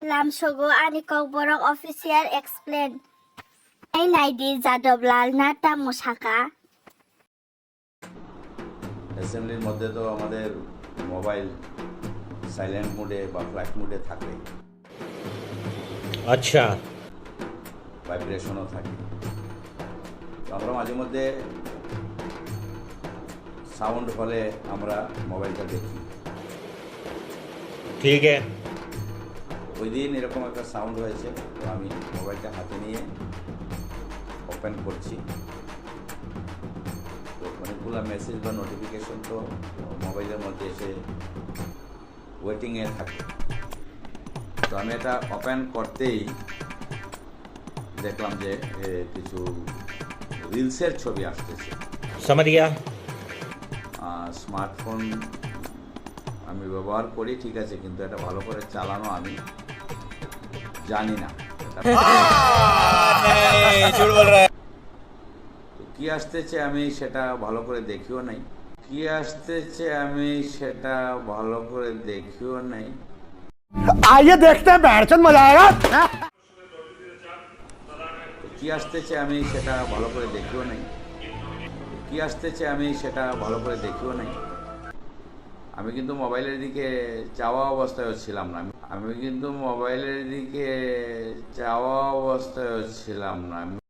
Lamsogo ani Kokborok official explain. Ay naidi jadob lal nata musaka. অ্যাসেম্বলির মধ্যে তো আমাদের mobile silent মোডে বা ফ্লাইট মোডে থাকে, আচ্ছা, ভাইব্রেশনও থাকে। তো আমরা মাঝে মধ্যে সাউন্ড হলে আমরা মোবাইলটা দেখি। ঠিক আছে। ওই দিন এরকম একটা সাউন্ড হয়েছে, তো আমি মোবাইলটা হাতে নিয়ে ওপেন করছি। তো অনেকগুলো মেসেজ বা নোটিফিকেশন তো মোবাইলের মধ্যে এসে ওয়েটিংয়ে থাকে। তো আমি এটা ওপেন করতেই দেখলাম যে কিছু রিলসের ছবি আসতেছে। समझ गया। স্মার্টফোন আমি ব্যবহার করি, ঠিক আছে, কিন্তু এটা ভালো করে চালানো আমি জানি না। কি আসতেছে আমি সেটা ভালো করে দেখিও নাই। आइए देखते हैं बैठचंद मजा आएगा। কি আসতেছে আমি সেটা ভালো করে দেখিও নাই। আমি কিন্তু মোবাইলের দিকে চাওয়া অবস্থায় ছিলাম না। আমি